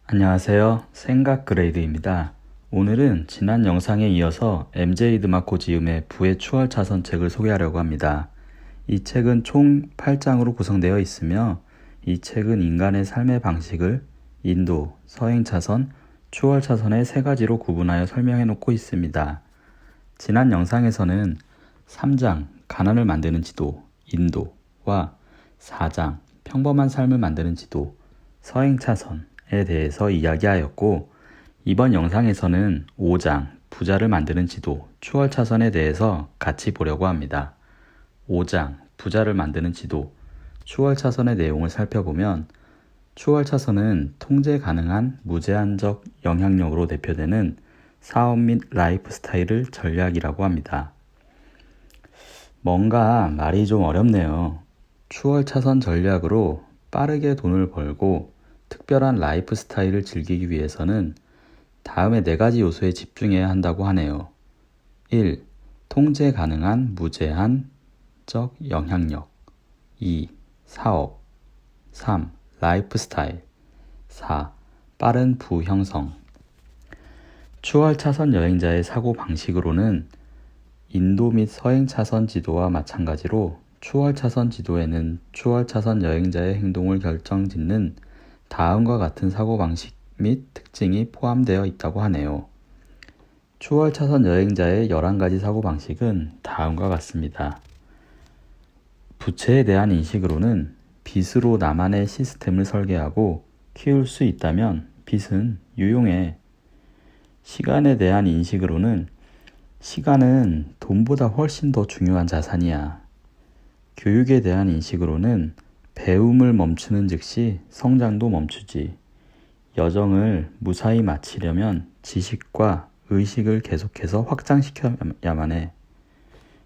안녕하세요. 생각 그레이드입니다. 오늘은 지난 영상에 이어서 MJ 드마코 지음의 부의 추월 차선책을 소개하려고 합니다. 이 책은 총 8장으로 구성되어 있으며 이 책은 인간의 삶의 방식을 인도, 서행 차선, 추월 차선의 세 가지로 구분하여 설명해 놓고 있습니다. 지난 영상에서는 3장 가난을 만드는 지도, 인도와 4장 평범한 삶을 만드는 지도, 서행 차선에 대해서 이야기하였고, 이번 영상에서는 5장 부자를 만드는 지도, 추월 차선에 대해서 같이 보려고 합니다. 5장 부자를 만드는 지도, 추월 차선의 내용을 살펴보면 추월 차선은 통제 가능한 무제한적 영향력으로 대표되는 사업 및 라이프 스타일을 전략이라고 합니다. 뭔가 말이 좀 어렵네요. 추월 차선 전략으로 빠르게 돈을 벌고 특별한 라이프 스타일을 즐기기 위해서는 다음의 4가지 요소에 집중해야 한다고 하네요. 1. 통제 가능한 무제한적 영향력. 2. 사업. 3. 라이프 스타일. 4. 빠른 부 형성. 추월 차선 여행자의 사고 방식으로는 인도 및 서행 차선 지도와 마찬가지로 추월 차선 지도에는 추월 차선 여행자의 행동을 결정짓는 다음과 같은 사고방식 및 특징이 포함되어 있다고 하네요. 추월 차선 여행자의 11가지 사고방식은 다음과 같습니다. 부채에 대한 인식으로는 빚으로 나만의 시스템을 설계하고 키울 수 있다면 빚은 유용해. 시간에 대한 인식으로는 시간은 돈보다 훨씬 더 중요한 자산이야. 교육에 대한 인식으로는 배움을 멈추는 즉시 성장도 멈추지. 여정을 무사히 마치려면 지식과 의식을 계속해서 확장시켜야만 해.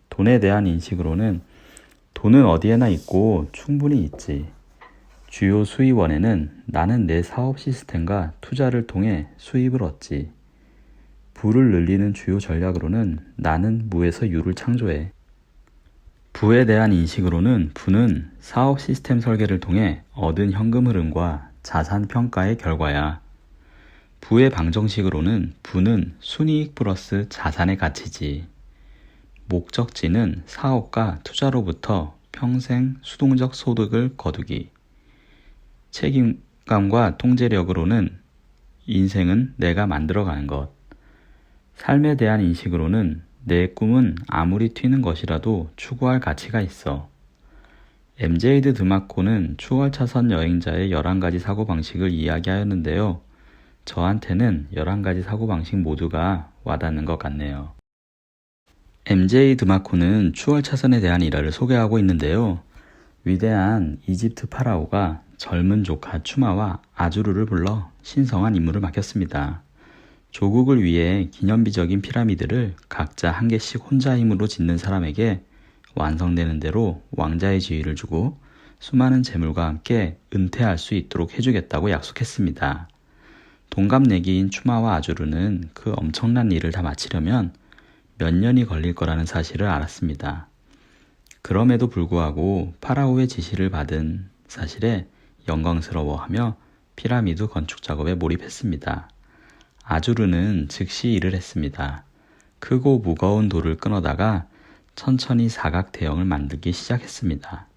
돈에 대한 인식으로는 돈은 어디에나 있고 충분히 있지. 주요 수입원에는 나는 내 사업 시스템과 투자를 통해 수입을 얻지. 부를 늘리는 주요 전략으로는 나는 무에서 유를 창조해. 부에 대한 인식으로는 부는 사업 시스템 설계를 통해 얻은 현금 흐름과 자산 평가의 결과야. 부의 방정식으로는 부는 순이익 플러스 자산의 가치지. 목적지는 사업과 투자로부터 평생 수동적 소득을 거두기. 책임감과 통제력으로는 인생은 내가 만들어가는 것. 삶에 대한 인식으로는 내 꿈은 아무리 튀는 것이라도 추구할 가치가 있어. MJ 드마코는 추월 차선 여행자의 11가지 사고방식을 이야기하였는데요. 저한테는 11가지 사고방식 모두가 와닿는 것 같네요. MJ 드마코는 추월 차선에 대한 일화를 소개하고 있는데요. 위대한 이집트 파라오가 젊은 조카 추마와 아주르를 불러 신성한 임무를 맡겼습니다. 조국을 위해 기념비적인 피라미드를 각자 한 개씩 혼자 힘으로 짓는 사람에게 완성되는 대로 왕자의 지위를 주고 수많은 재물과 함께 은퇴할 수 있도록 해주겠다고 약속했습니다. 동갑내기인 추마와 아주르는 그 엄청난 일을 다 마치려면 몇 년이 걸릴 거라는 사실을 알았습니다. 그럼에도 불구하고 파라오의 지시를 받은 사실에 영광스러워하며 피라미드 건축 작업에 몰입했습니다. 아주르는 즉시 일을 했습니다. 크고 무거운 돌을 끊어다가 천천히 사각 대형을 만들기 시작했습니다.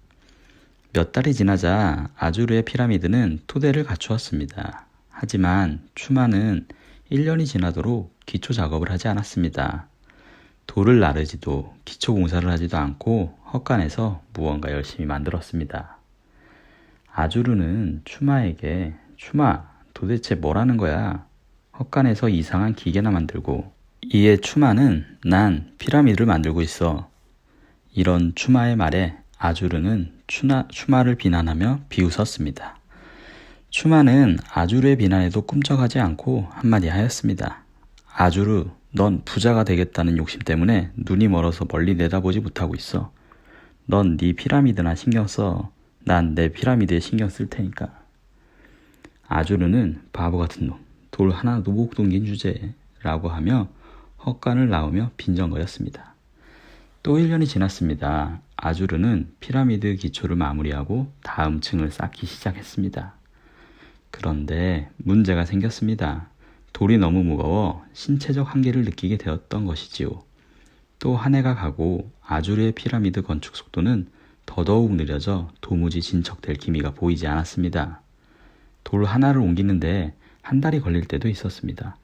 몇 달이 지나자 아주르의 피라미드는 토대를 갖추었습니다. 하지만 추마는 1년이 지나도록 기초 작업을 하지 않았습니다. 돌을 나르지도 기초 공사를 하지도 않고 헛간에서 무언가 열심히 만들었습니다. 아주르는 추마에게 추마, 도대체 뭐라는 거야? 헛간에서 이상한 기계나 만들고. 이에 추마는 난 피라미드를 만들고 있어. 이런 추마의 말에 아주르는 추마를 비난하며 비웃었습니다. 추마는 아주르의 비난에도 꿈쩍하지 않고 한마디 하였습니다. 아주르, 넌 부자가 되겠다는 욕심 때문에 눈이 멀어서 멀리 내다보지 못하고 있어. 넌 네 피라미드나 신경 써. 난 내 피라미드에 신경 쓸 테니까. 아주르는 바보 같은 놈. 돌 하나도 못 옮긴 주제라고 하며 헛간을 나오며 빈정거렸습니다. 또 1년이 지났습니다. 아주르는 피라미드 기초를 마무리하고 다음 층을 쌓기 시작했습니다. 그런데 문제가 생겼습니다. 돌이 너무 무거워 신체적 한계를 느끼게 되었던 것이지요. 또 한 해가 가고 아주르의 피라미드 건축 속도는 더더욱 느려져 도무지 진척될 기미가 보이지 않았습니다. 돌 하나를 옮기는데 한 달이 걸릴 때도 있었습니다.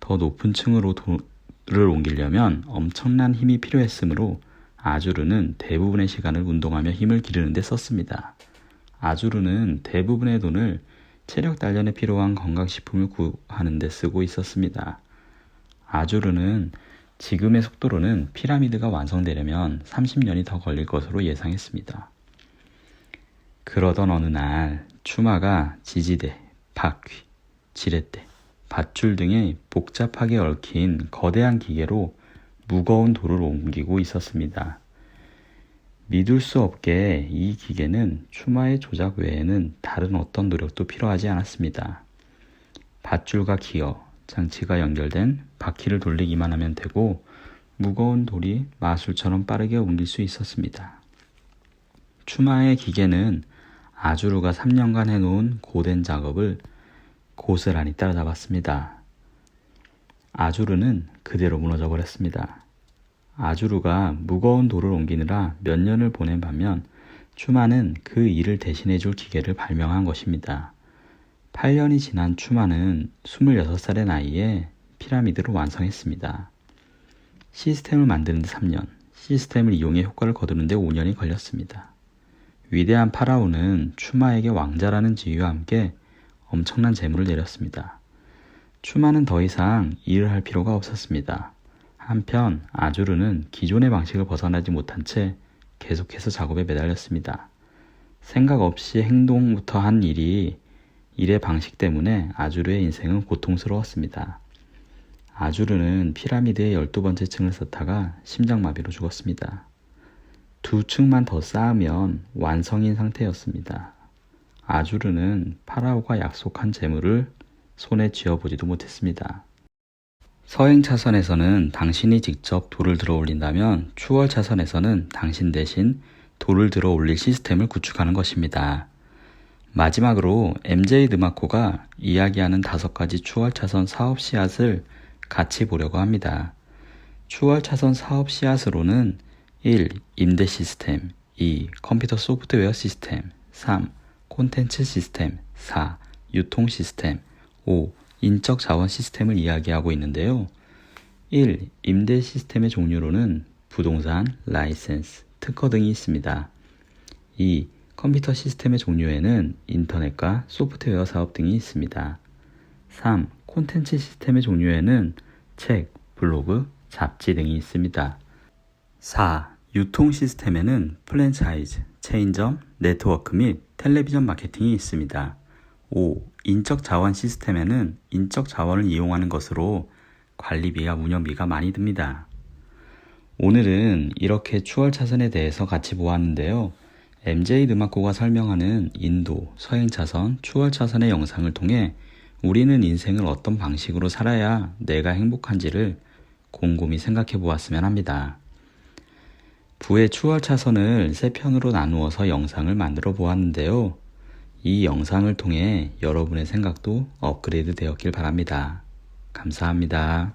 더 높은 층으로 돌을 옮기려면 엄청난 힘이 필요했으므로 아주르는 대부분의 시간을 운동하며 힘을 기르는 데 썼습니다. 아주르는 대부분의 돈을 체력 단련에 필요한 건강식품을 구하는 데 쓰고 있었습니다. 아주르는 지금의 속도로는 피라미드가 완성되려면 30년이 더 걸릴 것으로 예상했습니다. 그러던 어느 날 추마가 지지대, 바퀴, 지렛대, 밧줄 등의 복잡하게 얽힌 거대한 기계로 무거운 돌을 옮기고 있었습니다. 믿을 수 없게 이 기계는 추마의 조작 외에는 다른 어떤 노력도 필요하지 않았습니다. 밧줄과 기어, 장치가 연결된 바퀴를 돌리기만 하면 되고 무거운 돌이 마술처럼 빠르게 옮길 수 있었습니다. 추마의 기계는 아주르가 3년간 해놓은 고된 작업을 고스란히 따라잡았습니다. 아주르는 그대로 무너져 버렸습니다. 아주르가 무거운 돌을 옮기느라 몇 년을 보낸 반면 추마는 그 일을 대신해 줄 기계를 발명한 것입니다. 8년이 지난 추마는 26살의 나이에 피라미드를 완성했습니다. 시스템을 만드는 데 3년, 시스템을 이용해 효과를 거두는 데 5년이 걸렸습니다. 위대한 파라오는 추마에게 왕자라는 지위와 함께 엄청난 재물을 내렸습니다. 추마는 더 이상 일을 할 필요가 없었습니다. 한편 아주르는 기존의 방식을 벗어나지 못한 채 계속해서 작업에 매달렸습니다. 생각 없이 행동부터 한 일의 방식 때문에 아주르의 인생은 고통스러웠습니다. 아주르는 피라미드의 12번째 층을 쌓다가 심장마비로 죽었습니다. 2층만 더 쌓으면 완성인 상태였습니다. 아주르는 파라오가 약속한 재물을 손에 쥐어보지도 못했습니다. 서행 차선에서는 당신이 직접 돌을 들어 올린다면 추월 차선에서는 당신 대신 돌을 들어 올릴 시스템을 구축하는 것입니다. 마지막으로 MJ 느마코가 이야기하는 5가지 추월 차선 사업 씨앗을 같이 보려고 합니다. 추월 차선 사업 씨앗으로는 1. 임대 시스템 2. 컴퓨터 소프트웨어 시스템 3. 콘텐츠 시스템 4. 유통 시스템 5. 인적 자원 시스템을 이야기하고 있는데요. 1. 임대 시스템의 종류로는 부동산, 라이센스, 특허 등이 있습니다. 2. 컴퓨터 시스템의 종류에는 인터넷과 소프트웨어 사업 등이 있습니다. 3. 콘텐츠 시스템의 종류에는 책, 블로그, 잡지 등이 있습니다. 4. 유통 시스템에는 프랜차이즈, 체인점, 네트워크 및 텔레비전 마케팅이 있습니다. 5. 인적 자원 시스템에는 인적 자원을 이용하는 것으로 관리비와 운영비가 많이 듭니다. 오늘은 이렇게 추월 차선에 대해서 같이 보았는데요. MJ 느마코가 설명하는 인도, 서행 차선, 추월 차선의 영상을 통해 우리는 인생을 어떤 방식으로 살아야 내가 행복한지를 곰곰이 생각해 보았으면 합니다. 부의 추월 차선을 3편으로 나누어서 영상을 만들어 보았는데요. 이 영상을 통해 여러분의 생각도 업그레이드 되었길 바랍니다. 감사합니다.